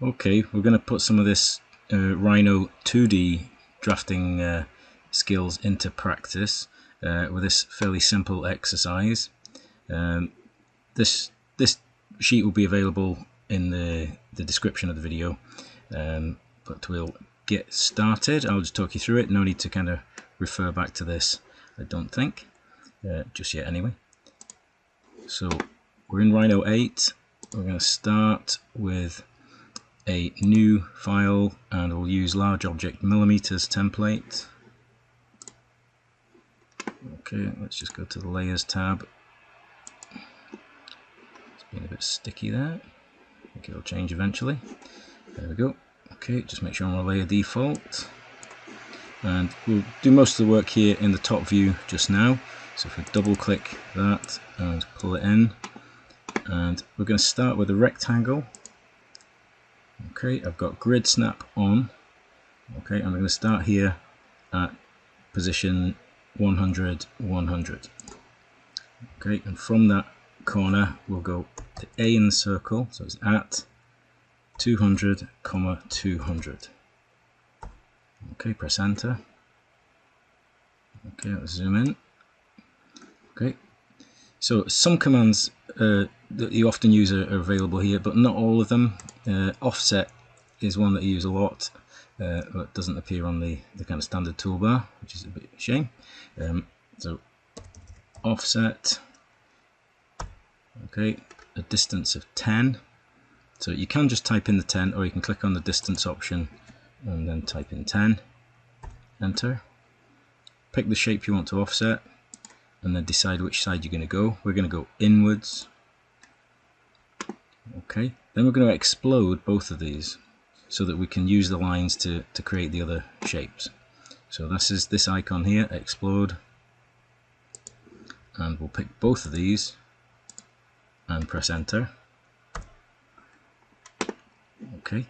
Okay, we're going to put some of this Rhino 2D drafting skills into practice with this fairly simple exercise. This sheet will be available in the description of the video, but we'll get started. I'll just talk you through it. No need to kind of refer back to this, I don't think, just yet anyway. So we're in Rhino 8. We're going to start with a new file, and we'll use large object millimeters template. Okay, let's just go to the layers tab. It's been a bit sticky there. I think it'll change eventually. There we go. Okay, just make sure I'm on layer default, and we'll do most of the work here in the top view just now. So if we double click that and pull it in, and we're going to start with a rectangle. Okay, I've got grid snap on. Okay, I'm going to start here at position 100, 100. Okay, and from that corner we'll go to A in the circle, so it's at 200, 200. Okay, press enter. Okay, let's zoom in. Okay, so some commands that you often use are available here, but not all of them. Offset is one that I use a lot, but doesn't appear on the kind of standard toolbar, which is a bit of a shame. So offset, okay, a distance of 10. So you can just type in the 10, or you can click on the distance option and then type in 10, enter. Pick the shape you want to offset, and then decide which side you're going to go. We're going to go inwards. Okay, then we're going to explode both of these so that we can use the lines to create the other shapes. So this is this icon here, explode, and we'll pick both of these and press enter. Okay,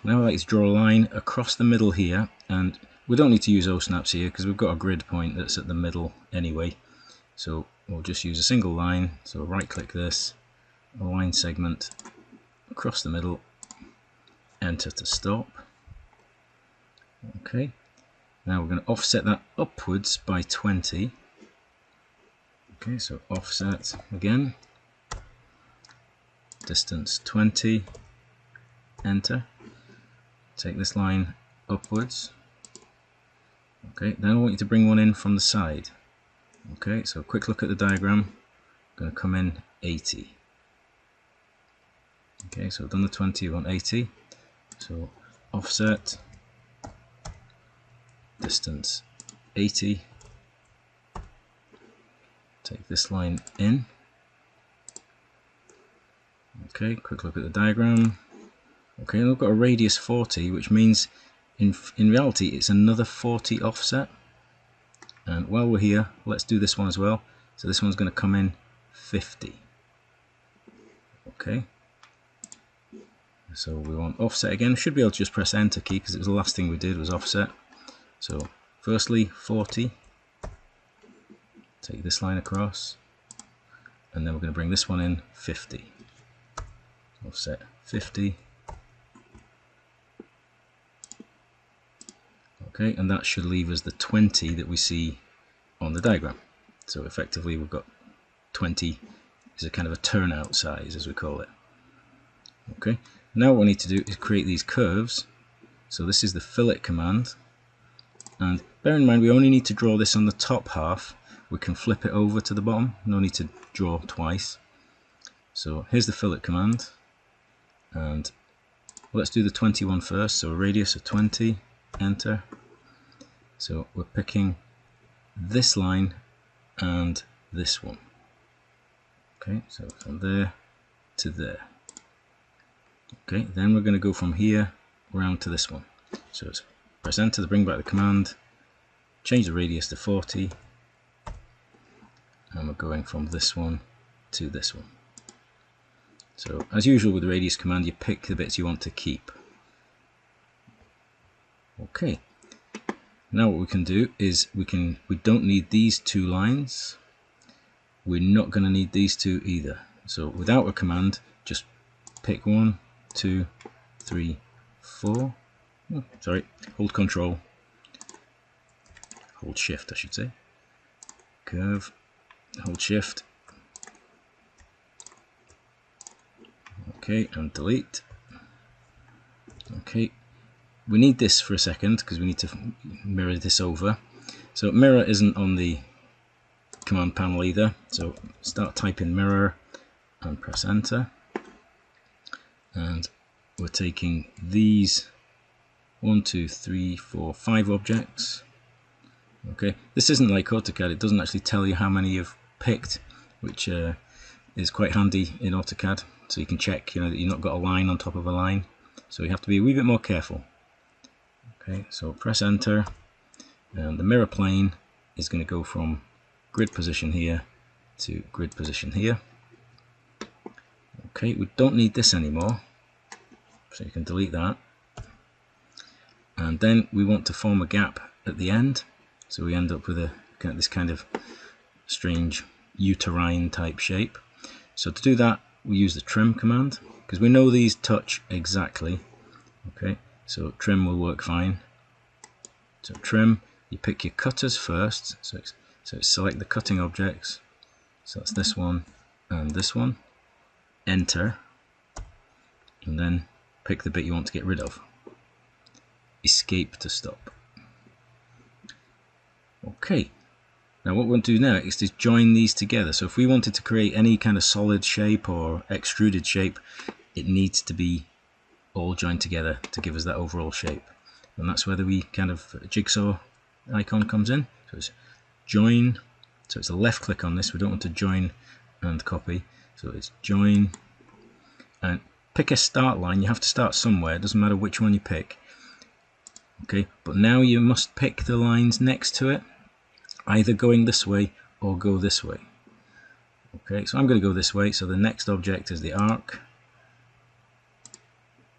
now I like to draw a line across the middle here, and we don't need to use O-snaps here because we've got a grid point that's at the middle anyway. So we'll just use a single line. So right click this, align segment across the middle, enter to stop. Okay, now we're going to offset that upwards by 20. Okay, so offset again, distance 20, enter. Take this line upwards. Okay, then I want you to bring one in from the side. Okay, so quick look at the diagram. I'm going to come in 80. Okay, so I've done the 20, we want 80. So offset, distance 80. Take this line in. Okay, quick look at the diagram. Okay, and we've got a radius 40, which means in reality it's another 40 offset. And while we're here, let's do this one as well. So this one's going to come in 50. Okay. So we want offset again. We should be able to just press enter key because it was the last thing we did was offset. So firstly 40. Take this line across. And then we're going to bring this one in 50. Offset 50. Okay, and that should leave us the 20 that we see on the diagram. So effectively we've got 20 is a kind of a turnout size, as we call it. Okay, now what we need to do is create these curves. So this is the fillet command, and bear in mind we only need to draw this on the top half. We can flip it over to the bottom, no need to draw twice. So here's the fillet command, and let's do the 21 first. So a radius of 20, enter. So we're picking this line and this one. Okay, so from there to there. Okay, then we're going to go from here round to this one. So it's press enter to bring back the command, change the radius to 40, and we're going from this one to this one. So as usual with the radius command, you pick the bits you want to keep. Okay, now what we can do is we don't need these two lines. We're not going to need these two either. So without a command, just pick 1, 2, 3, 4. Oh, sorry, hold Control, hold Shift, I should say. Curve, hold Shift. Okay, and delete. Okay, we need this for a second because we need to mirror this over. So mirror isn't on the command panel either. So start typing mirror and press enter. And we're taking these 1, 2, 3, 4, 5 objects. Okay, this isn't like AutoCAD, it doesn't actually tell you how many you've picked, which is quite handy in AutoCAD, so you can check that you've not got a line on top of a line, so you have to be a wee bit more careful. Okay, so press enter, and the mirror plane is going to go from grid position here to grid position here. Okay, we don't need this anymore, so you can delete that. And then we want to form a gap at the end, so we end up with this kind of strange uterine type shape. So to do that, we use the trim command, because we know these touch exactly. Okay, so trim will work fine. So trim, you pick your cutters first, so select the cutting objects, so that's this one and this one, enter, and then pick the bit you want to get rid of. Escape to stop. Okay, now what we want to do now is to join these together. So if we wanted to create any kind of solid shape or extruded shape, it needs to be all joined together to give us that overall shape. And that's where the kind of jigsaw icon comes in. So it's join, so it's a left click on this, we don't want to join and copy, so it's join, and pick a start line. You have to start somewhere, it doesn't matter which one you pick. Okay, but now you must pick the lines next to it, either going this way or go this way. Okay, so I'm going to go this way, so the next object is the arc,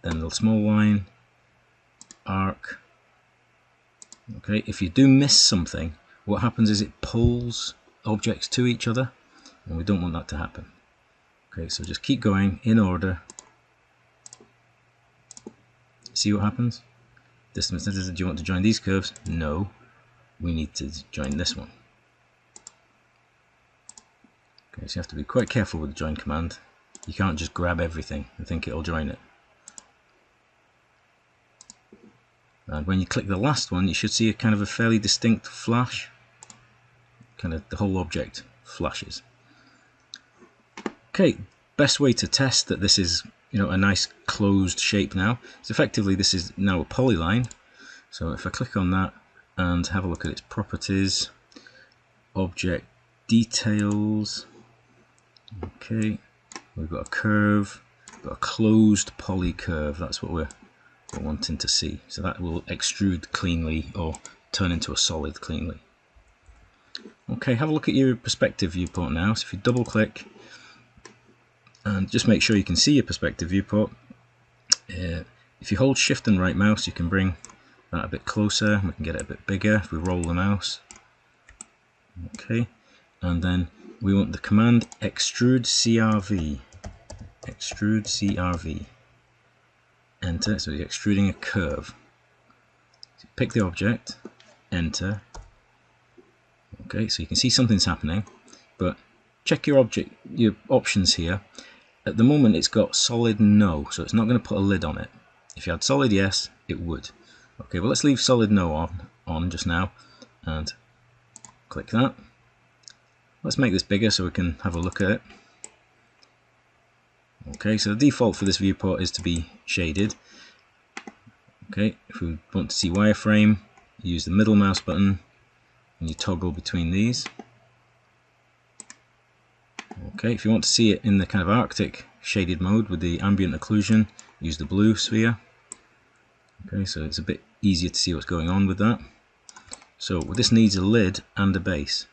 then the small line, arc. Okay, if you do miss something, what happens is it pulls objects to each other, and we don't want that to happen. Okay, so just keep going in order. See what happens? Distance, do you want to join these curves? No, we need to join this one. Okay, so you have to be quite careful with the join command. You can't just grab everything and think it'll join it. And when you click the last one, you should see a kind of a fairly distinct flash. Kind of the whole object flashes. Okay, best way to test that this is a nice closed shape now is effectively this is now a polyline. So if I click on that and have a look at its properties, object details, okay, we've got a curve, got a closed poly curve, that's what we're wanting to see. So that will extrude cleanly or turn into a solid cleanly. Okay, have a look at your perspective viewport now. So if you double click and just make sure you can see your perspective viewport. If you hold shift and right mouse, you can bring that a bit closer. We can get it a bit bigger if we roll the mouse. Okay, and then we want the command extrude CRV. Extrude CRV. Enter, so you're extruding a curve. So pick the object, enter. Okay, so you can see something's happening, but check your options here. At the moment it's got solid no, so it's not going to put a lid on it. If you had solid yes, it would. Okay, well let's leave solid no on just now, and click that. Let's make this bigger so we can have a look at it. Okay, so the default for this viewport is to be shaded. Okay, if we want to see wireframe, you use the middle mouse button and you toggle between these. Okay, if you want to see it in the kind of Arctic shaded mode with the ambient occlusion, use the blue sphere. Okay, so it's a bit easier to see what's going on with that. So this needs a lid and a base.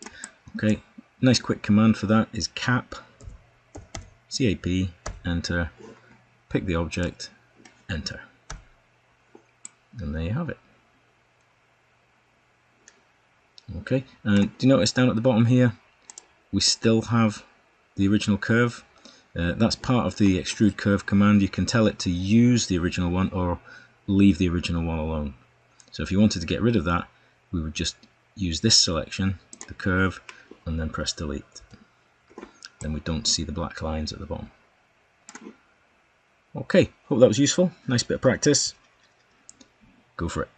Okay, nice quick command for that is cap, enter, pick the object, enter. And there you have it. Okay, and do you notice down at the bottom here, we still have the original curve. That's part of the extrude curve command. You can tell it to use the original one or leave the original one alone. So if you wanted to get rid of that, we would just use this selection, the curve, and then press delete. Then we don't see the black lines at the bottom. Okay, hope that was useful. Nice bit of practice. Go for it.